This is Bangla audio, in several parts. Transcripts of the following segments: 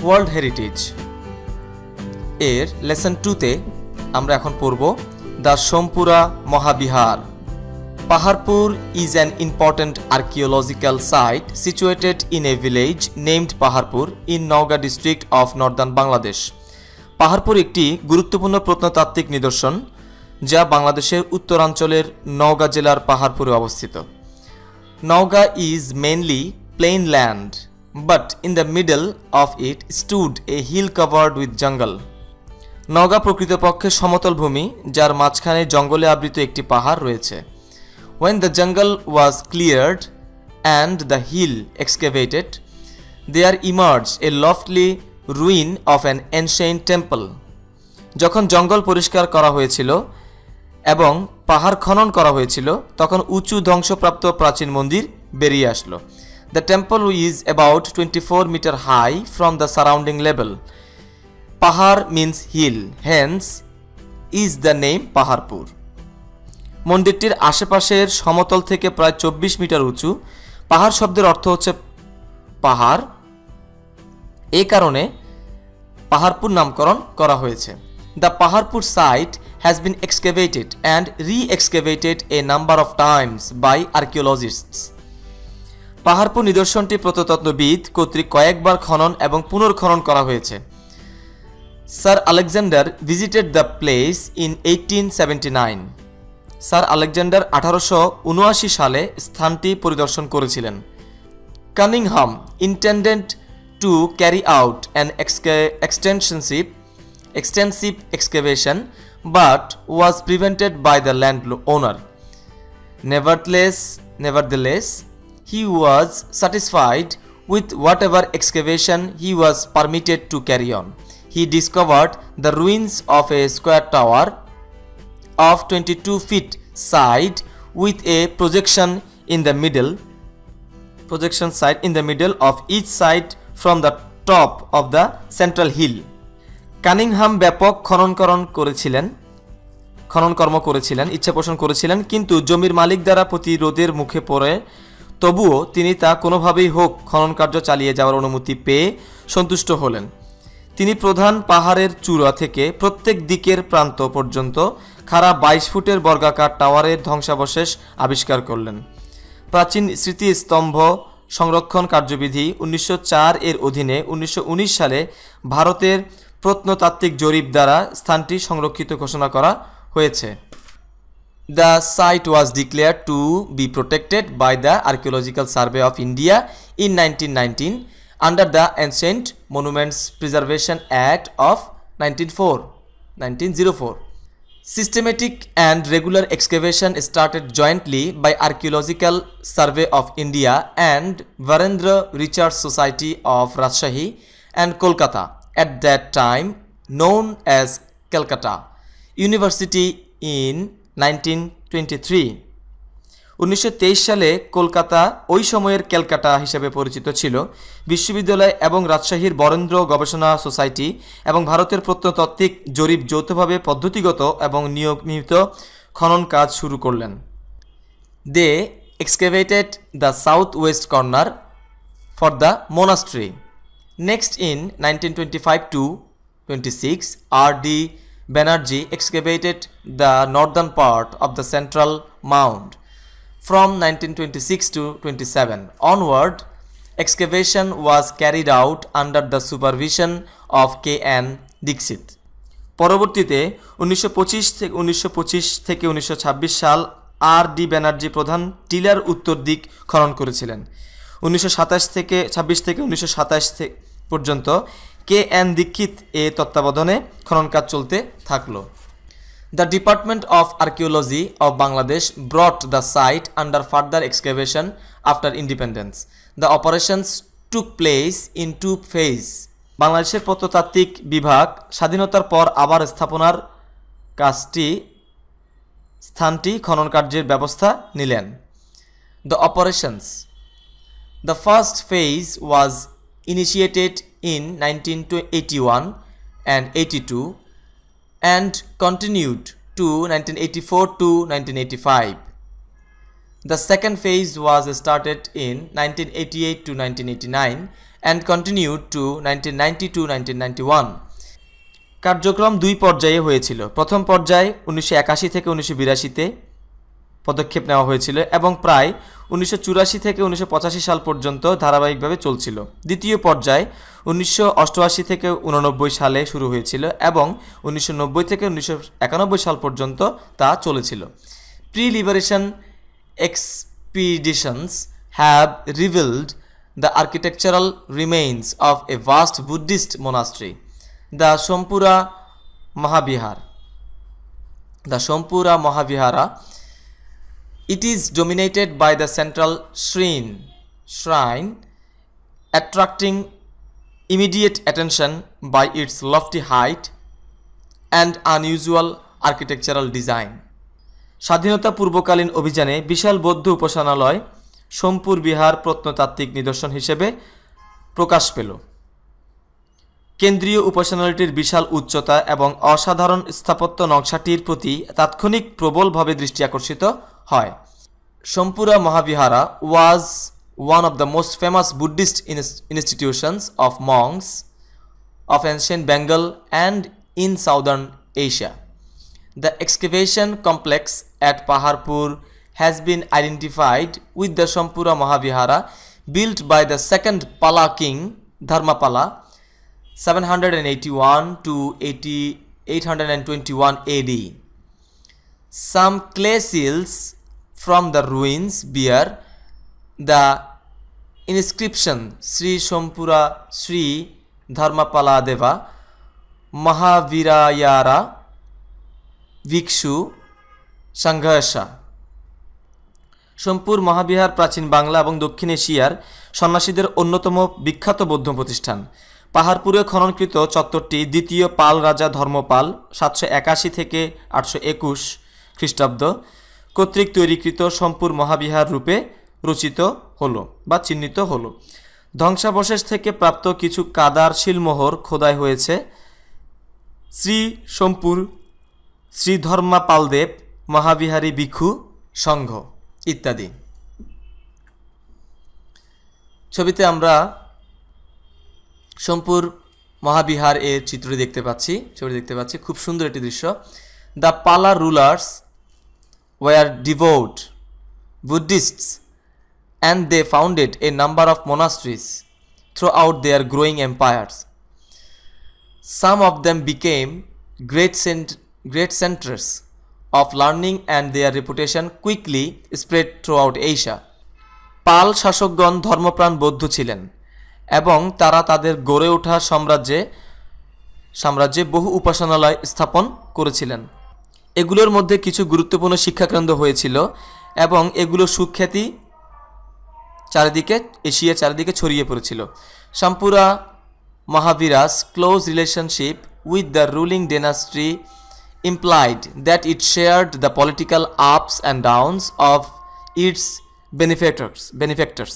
ওয়ার্ল্ড হেরিটেজ এর লেসন 2তে আমরা এখন পড়ব the Somapura Mahavihara. Paharpur is an important archaeological site situated in a village named Paharpur in Nauga district of northern Bangladesh. Paharpur একটি গুরুত্বপূর্ণ প্রত্নতাত্ত্বিক নিদর্শন যা বাংলাদেশের উত্তরাঞ্চলের নওগাঁ জেলার পাহাড়পুরে অবস্থিত। Nauga is mainly plain land, but in the middle of it stood a hill covered with jungle. Naogaon প্রকৃতপক্ষে সমতল ভূমি যার মাঝখানে জঙ্গলে আবৃত একটি পাহাড় রয়েছে। When the jungle was cleared and the hill excavated, there emerged a lofty ruin of an ancient temple. যখন জঙ্গল পরিষ্কার করা হয়েছিল এবং পাহাড় খনন করা হয়েছিল তখন উঁচু ধ্বংসপ্রাপ্ত প্রাচীন মন্দির বেরিয়ে আসলো। The temple is about 24 meter high from the surrounding level. Pahar means hill, hence is the name Paharpur. মন্দিরটির আশেপাশের সমতল থেকে প্রায় 24 মিটার উঁচু। পাহাড় শব্দের অর্থ হচ্ছে পাহাড়, এই কারণে পাহাড়পুর নামকরণ করা হয়েছে। The Paharpur site has been excavated and re-excavated a number of times by archaeologists. Paharpur নিদর্শনটি প্রত্নতত্ত্ববিদ কর্তৃক কয়েকবার খনন এবং পুনর্খনন করা হয়েছে। Sir Alexander visited the place in 1879. Sir Alexander 1879 সালে স্থানটি পরিদর্শন করেছিলেন। Cunningham intended to carry out an extensive excavation but was prevented by the landowner. Nevertheless, he was satisfied with whatever excavation he was permitted to carry on. He discovered the ruins of a square tower of 22 feet side with a projection in the middle of each side from the top of the central hill. Cunningham ব্যাপক খননকর্ম করেছিলেন, ইচ্ছা পোষণ করেছিলেন, কিন্তু জমির মালিক দ্বারা প্রতিরোধের মুখে পড়ে তবুও তিনি তা কোনোভাবেই হোক খনন কার্য চালিয়ে যাওয়ার অনুমতি পেয়ে সন্তুষ্ট হলেন। তিনি প্রধান পাহাড়ের চূড়া থেকে প্রত্যেক দিকের প্রান্ত পর্যন্ত খাড়া 22 ফুটের বর্গাকার টাওয়ারের ধ্বংসাবশেষ আবিষ্কার করলেন। প্রাচীন স্মৃতিস্তম্ভ সংরক্ষণ কার্যবিধি 1904 এর অধীনে 1919 সালে ভারতের প্রত্নতাত্ত্বিক জরিপ দ্বারা স্থানটি সংরক্ষিত ঘোষণা করা হয়েছে। The site was declared to be protected by the Archaeological Survey of India in 1919 under the Ancient Monuments Preservation Act of 1904. Systematic and regular excavation started jointly by Archaeological Survey of India and Virendra Research Society of Rajshahi and Kolkata, at that time known as Calcutta University, in 1923. 1923 সালে কলকাতা ওই সময়ের ক্যালকাটা হিসেবে পরিচিত ছিল। বিশ্ববিদ্যালয় এবং রাজশাহীর বরেন্দ্র গবেষণা সোসাইটি এবং ভারতের প্রত্নতাত্ত্বিক জরিপ যৌথভাবে পদ্ধতিগত এবং নিয়মিত খনন কাজ শুরু করলেন। They excavated the south west corner for the monastery. Next, in 1925-26, R.D. Banerjee excavated the northern part of the central mound. From 1926-27 onward, excavation was carried out under the supervision of K.N. Dixit. পরবর্তীতে 1925 থেকে 1926 সাল R.D. ব্যানার্জি প্রধান টিলার উত্তর দিক খনন করেছিলেন। 1926 থেকে 1927 পর্যন্ত K.N. দীক্ষিত এর তত্ত্বাবধানে খনন কাজ চলতে থাকলো। The Department of Archaeology of Bangladesh brought the site under further excavation after independence. The operations took place in 2 phases. বাংলাদেশের প্রত্নতাত্ত্বিক বিভাগ স্বাধীনতার পর আবার স্থাপনার স্থানটি খনন কার্যের ব্যবস্থা নিলেন। The operations. The first phase was initiated in 1981 and 82 and continued to 1984 to 1985. The second phase was started in 1988 to 1989 and continued to 1990 to 1991. কার্যক্রম দুই পর্যায়ে হয়েছিল। প্রথম পর্যায়ে 1981 থেকে 1982-তে পদক্ষেপ নেওয়া হয়েছিল এবং প্রায় 1984 থেকে 1985 সাল পর্যন্ত ধারাবাহিকভাবে চলছিল। দ্বিতীয় পর্যায়ে 1988 থেকে 1989 সালে শুরু হয়েছিল এবং 1990 থেকে 1991 সাল পর্যন্ত তা চলেছিল। Pre-liberation expeditions have revealed the architectural remains of a vast Buddhist monastery, the Sompura Mahavihar. The Sompura Mahavihara. It is dominated by the central shrine, attracting immediate attention by its lofty height and unusual architectural design. স্বাধীনতা পূর্বকালীন অভিযানে বিশাল বৌদ্ধ উপাসনালয় সোমপুর বিহার প্রত্নতাত্ত্বিক নিদর্শন হিসেবে প্রকাশ পেল। কেন্দ্রীয় উপাসনালয়টির বিশাল উচ্চতা এবং অসাধারণ স্থাপত্য নকশাটির প্রতি তাৎক্ষণিক প্রবলভাবে দৃষ্টি আকর্ষিত হয়। Sompura Mahavihara was one of the most famous Buddhist institutions of monks of ancient Bengal and in southern Asia. The excavation complex at Paharpur has been identified with the Sompura Mahavihara built by the second Pala king Dharmapala 781 to 821 AD. Some clay seals from the ruins bear the inscription Sri Sompura Sri Dharmapala Deva Mahavirayara Vikshu Sanghasha. Somapura Mahavihara প্রাচীন বাংলা এবং দক্ষিণ এশিয়ার সন্ন্যাসীদের অন্যতম বিখ্যাত বৌদ্ধ প্রতিষ্ঠান। পাহাড়পুরে খননকৃত চত্বরটি দ্বিতীয় পাল রাজা ধর্মপাল 781 থেকে 821 খ্রিস্টাব্দ কর্তৃক তৈরিকৃত সোমপুর মহাবিহার রূপে রচিত হলো বা চিহ্নিত হলো। ধ্বংসাবশেষ থেকে প্রাপ্ত কিছু কাদার শিলমোহর খোদাই হয়েছে শ্রী সোমপুর শ্রী ধর্মপালদেব মহাবিহারী ভিক্ষু সংঘ ইত্যাদি। ছবিতে আমরা সোমপুর মহাবিহার এর চিত্রটি দেখতে পাচ্ছি খুব সুন্দর একটি দৃশ্য। দ্য পালা rulers were devout Buddhists and they founded a number of monasteries throughout their growing empires. Some of them became great centers of learning and their reputation quickly spread throughout Asia. পাল শাসকগণ ধর্মপ্রাণ বৌদ্ধ ছিলেন এবং তারা তাদের গড়ে ওঠা সাম্রাজ্যে বহু উপাসনালয় স্থাপন করেছিলেন। এগুলোর মধ্যে কিছু গুরুত্বপূর্ণ শিক্ষাকেন্দ্র হয়েছিল এবং এগুলোর সুখ্যাতি এশিয়ার চারিদিকে ছড়িয়ে পড়েছিল। Somapura Mahavira's close relationship with the ruling dynasty implied that it shared the political ups and downs of its benefactors.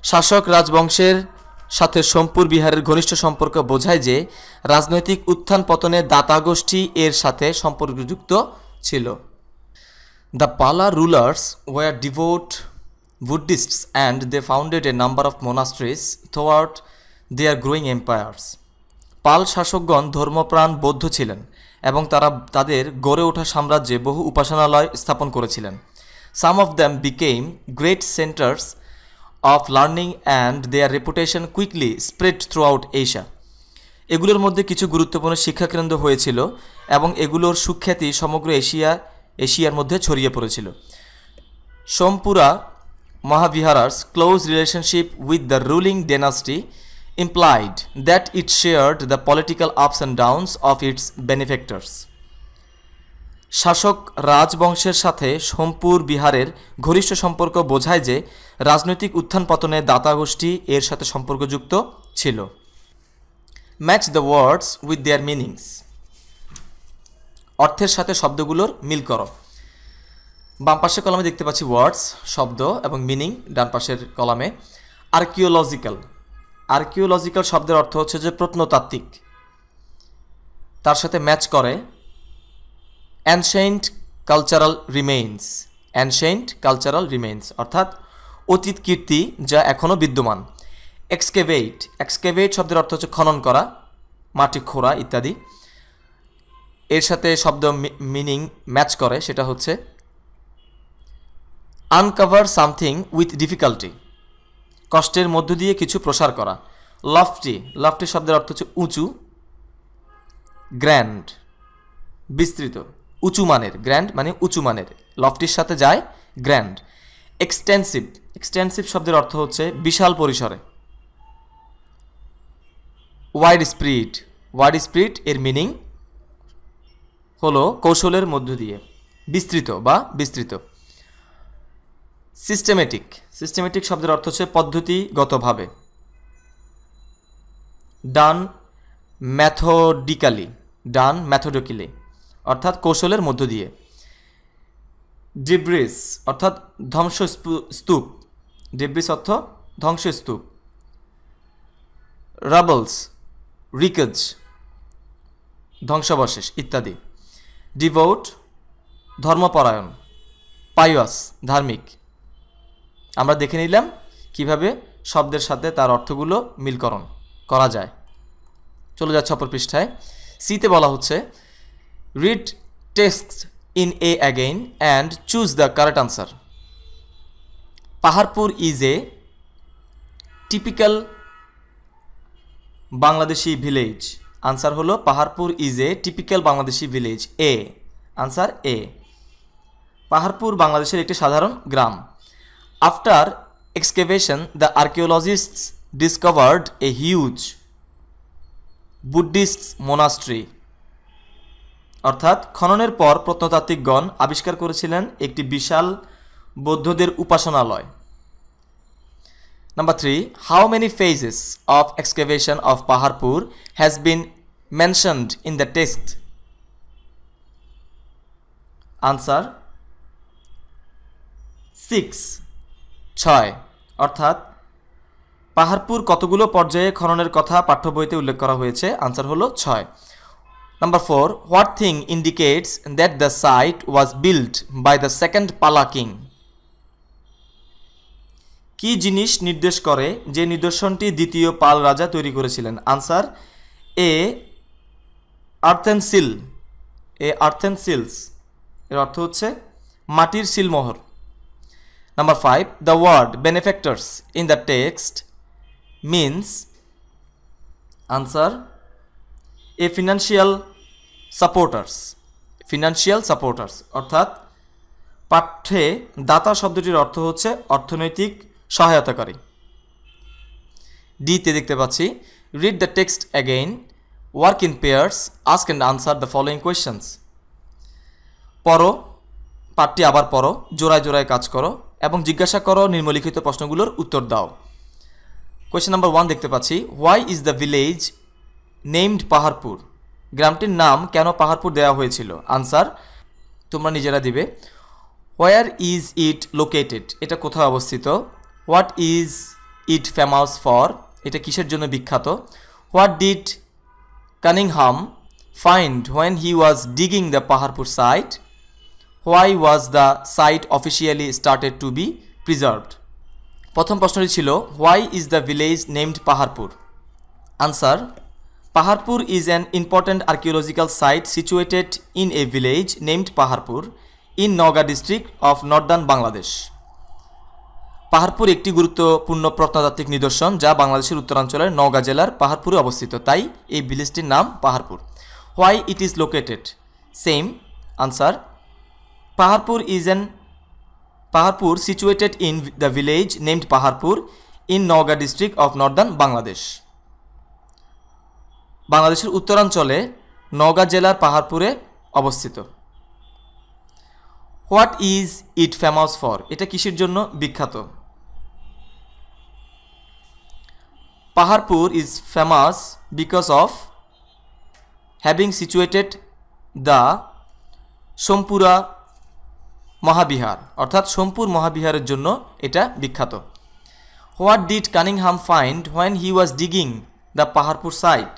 শাসক রাজবংশের সাথে সোমপুর বিহারের ঘনিষ্ঠ সম্পর্ক বোঝায় যে রাজনৈতিক উত্থান পতনে দাতা গোষ্ঠী এর সাথে সম্পর্কযুক্ত ছিল। The Pala rulers were devout Buddhists and they founded a number of monasteries throughout their growing empires. পাল শাসকগণ ধর্মপ্রাণ বৌদ্ধ ছিলেন এবং তারা তাদের গড়ে ওঠা সাম্রাজ্যে বহু উপাসনালয় স্থাপন করেছিলেন। Some of them became great centers of learning and their reputation quickly spread throughout Asia. এগুলোর মধ্যে কিছু গুরুত্বপূর্ণ শিক্ষাকেন্দ্র হয়েছিল এবং এগুলোর সুখ্যাতি সমগ্র এশিয়ার মধ্যে ছড়িয়ে পড়েছিল। Somapura Mahavihara's close relationship with the ruling dynasty implied that it shared the political ups and downs of its benefactors. শাসক রাজবংশের সাথে সোমপুর বিহারের ঘনিষ্ঠ সম্পর্ক বোঝায় যে রাজনৈতিক উত্থান পতনে দাতা গোষ্ঠী এর সাথে সম্পর্কযুক্ত ছিল। Match the words with their meanings. অর্থের সাথে শব্দগুলোর মিল করো। বাম পাশের কলামে দেখতে পাচ্ছি ওয়ার্ডস শব্দ এবং মিনিং, ডান পাশের কলামে আর্কিওলজিক্যাল শব্দের অর্থ হচ্ছে যে প্রত্নতাত্ত্বিক, তার সাথে ম্যাচ করে অ্যানশেন্ট কালচারাল রিমেইনস অর্থাৎ অতীত কীর্তি যা এখনও বিদ্যমান। এক্সকেভেট, এক্সকেভেট শব্দের অর্থ হচ্ছে খনন করা, মাটি খোঁড়া ইত্যাদি। এর সাথে শব্দ মিনিং ম্যাচ করে, সেটা হচ্ছে আনকভার সামথিং উইথ ডিফিকাল্টি, কষ্টের মধ্য দিয়ে কিছু প্রসার করা। লফটি, লফটি শব্দের অর্থ হচ্ছে উঁচু। গ্র্যান্ড, বিস্তৃত, উঁচু মানের, গ্র্যান্ড মানে উঁচু মানের, লফটির সাথে যায় গ্র্যান্ড। এক্সটেন্সিভ, এক্সটেন্সিভ শব্দের অর্থ হচ্ছে বিশাল পরিসরে। ওয়াইড স্প্রিড, ওয়াইড স্প্রিড এর মিনিং হলো কৌশলের মধ্য দিয়ে, বিস্তৃত বা বিস্তৃত। সিস্টেমেটিক, সিস্টেমেটিক শব্দের অর্থ হচ্ছে পদ্ধতিগতভাবে। ডান ম্যাথোডিক্যালি, ডান ম্যাথোডিক্যালি অর্থাৎ কৌশলের মধ্য দিয়ে। ডিব্রিস অর্থাৎ ধ্বংসস্তূপ, ডিব্রিস অর্থ ধ্বংসস্তূপ। রাবলস, রিকেজ, ধ্বংসাবশেষ ইত্যাদি। ডিভোট, ধর্মপরায়ণ। পাইয়াস, ধার্মিক। আমরা দেখে নিলাম কিভাবে শব্দের সাথে তার অর্থগুলো মিলকরণ করা যায়। চলে যাচ্ছে অপর পৃষ্ঠায়। সিতে বলা হচ্ছে read text in A again and choose the correct answer. Paharpur is a typical Bangladeshi village. Answer হলো Paharpur is a typical Bangladeshi village. A, answer A. Paharpur বাংলাদেশের একটি সাধারণ গ্রাম। After excavation the archaeologists discovered a huge Buddhist monastery. অর্থাৎ খননের পর প্রত্নতাত্ত্বিকগণ আবিষ্কার করেছিলেন একটি বিশাল বৌদ্ধদের উপাসনালয়। Number 3, how many phases of excavation of Paharpur has been mentioned in the text? Answer 6, 6 অর্থাৎ পাহাড়পুর কতগুলো পর্যায়ে খননের কথা পাঠ্য বইতে উল্লেখ করা হয়েছে? আনসার হলো 6। Number 4, what thing indicates that the site was built by the second Pala king? কি জিনিস নির্দেশ করে যে নিদর্শনটি দ্বিতীয় পাল রাজা তৈরি করেছিলেন? আনসার এ, আর্থেনসিল। এ, আর্থেনসিলস এর অর্থ হচ্ছে মাটির সিলমোহর। Number 5, the word benefactors in the text means. Answer A, financial supporters. Financial supporters অর্থাৎ পাঠ্যে দাতা শব্দটির অর্থ হচ্ছে অর্থনৈতিক সহায়তাকারী। ডিতে দেখতে পাচ্ছি read the text again, work in pairs, ask and answer the following questions. পড়ো, পাঠটি আবার পড়ো, জোড়ায় জোড়ায় কাজ করো এবং জিজ্ঞাসা করো নিম্নলিখিত প্রশ্নগুলোর উত্তর দাও। কোয়েশ্চেন নাম্বার 1 দেখতে পাচ্ছি, why is the village named Paharpur? গ্রামটির নাম কেন পাহাড়পুর দেওয়া হয়েছিল? আনসার তোমরা নিজেরা দিবে। Where is it located? এটা কোথায় অবস্থিত? What is it famous for? এটা কিসের জন্য বিখ্যাত? What did Cunningham find when he was digging the Paharpur site? Why was the site officially started to be preserved? প্রথম প্রশ্নটি ছিল why is the village named Paharpur? Answer Paharpur is an important archaeological site situated in a village named Paharpur in Naogaon district of northern Bangladesh. Paharpur একটি গুরুত্বপূর্ণ প্রত্নতাত্ত্বিক নিদর্শন যা বাংলাদেশের উত্তরাঞ্চলের নওগাঁ জেলার পাহাড়পুরে অবস্থিত, তাই এই ভিলেজটির নাম Paharpur. Why it is located? Same answer Paharpur situated in the village named Paharpur in Naogaon district of northern Bangladesh. বাংলাদেশের উত্তরাঞ্চলে নওগাঁ জেলার পাহাড়পুরে অবস্থিত। What is it famous for? এটা কিসের জন্য বিখ্যাত? Paharpur is famous because of having situated the Somapura Mahavihara, অর্থাৎ সোমপুর মহাবিহারের জন্য এটা বিখ্যাত। What did Cunningham find when he was digging the Paharpur site?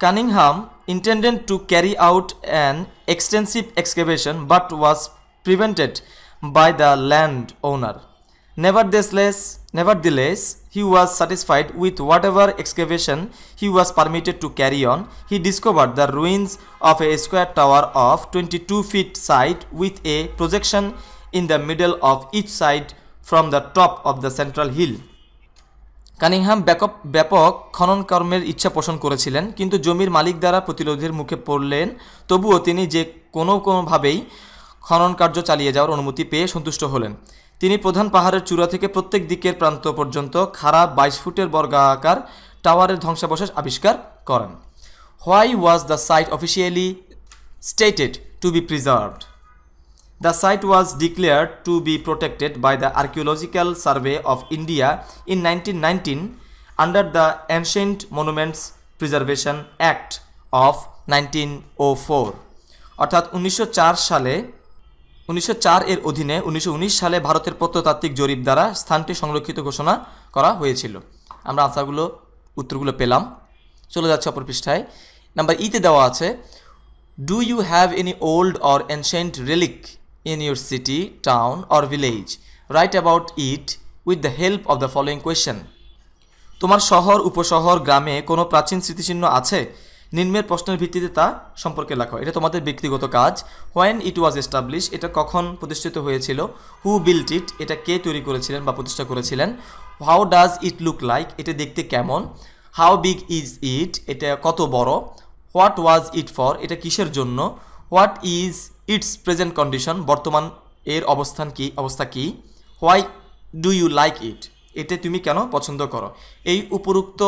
Cunningham intended to carry out an extensive excavation but was prevented by the landowner. Nevertheless, he was satisfied with whatever excavation he was permitted to carry on. He discovered the ruins of a square tower of 22 feet side with a projection in the middle of each side from the top of the central hill. Cunningham ব্যাপক খনন কর্মের ইচ্ছা পোষণ করেছিলেন, কিন্তু জমির মালিক দ্বারা প্রতিরোধের মুখে পড়লেন। তবুও তিনি যে কোনোভাবেই খনন কার্য চালিয়ে যাওয়ার অনুমতি পেয়ে সন্তুষ্ট হলেন। তিনি প্রধান পাহাড়ের চূড়া থেকে প্রত্যেক দিকের প্রান্ত পর্যন্ত খাড়া 22 ফুটের বর্গাকার টাওয়ারের ধ্বংসাবশেষ আবিষ্কার করেন। Why was the site officially stated to be preserved? The site was declared to be protected by the Archaeological Survey of India in 1919 under the Ancient Monuments Preservation Act of 1904. অর্থাৎ 1904 এর অধীনে 1919 সালে ভারতের প্রত্নতাত্ত্বিক জরিপ দ্বারা স্থানটি সংরক্ষিত ঘোষণা করা হয়েছিল। আমরা উত্তরগুলো পেলাম। চলে যাচ্ছে অপর পৃষ্ঠায়। নাম্বার ইতে দেওয়া আছে, do you have any old or ancient relic in your city, town or village? Write about it with the help of the following question. তোমার শহর, উপশহর, গ্রামে কোনো প্রাচীন স্মৃতিচিহ্ন আছে? নিম্নের প্রশ্নের ভিত্তিতে তা সম্পর্কে লেখো। এটা তোমাদের ব্যক্তিগত কাজ। When it was established, এটা কখন প্রতিষ্ঠিত হয়েছিল? Who built it, এটা কে তৈরি করেছিলেন বা প্রতিষ্ঠা করেছিলেন? How does it look like, এটা দেখতে কেমন? How big is it, এটা কত বড়? What was it for, এটা কিসের জন্য? What is its present condition, বর্তমান এর অবস্থা কি? Why do you like it, এতে তুমি কেন পছন্দ করো? এই উপরোক্ত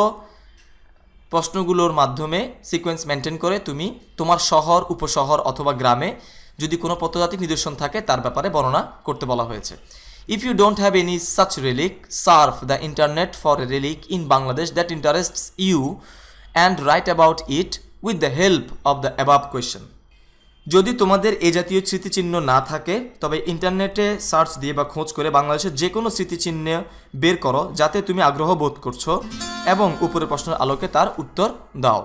প্রশ্নগুলোর মাধ্যমে সিকোয়েন্স মেনটেন করে তুমি তোমার শহর, উপশহর অথবা গ্রামে যদি কোনো প্রত্নতাত্ত্বিক নিদর্শন থাকে তার ব্যাপারে বর্ণনা করতে বলা হয়েছে। If you don't have any such relic, surf the internet for a relic in Bangladesh that interests you and write about it with the help of the above question. যদি তোমাদের এই জাতীয় স্মৃতিচিহ্ন না থাকে তবে ইন্টারনেটে সার্চ দিয়ে বা খোঁজ করে বাংলাদেশের যে কোনো স্মৃতিচিহ্ন বের করো যাতে তুমি আগ্রহ বোধ করছো এবং উপরের প্রশ্নের আলোকে তার উত্তর দাও।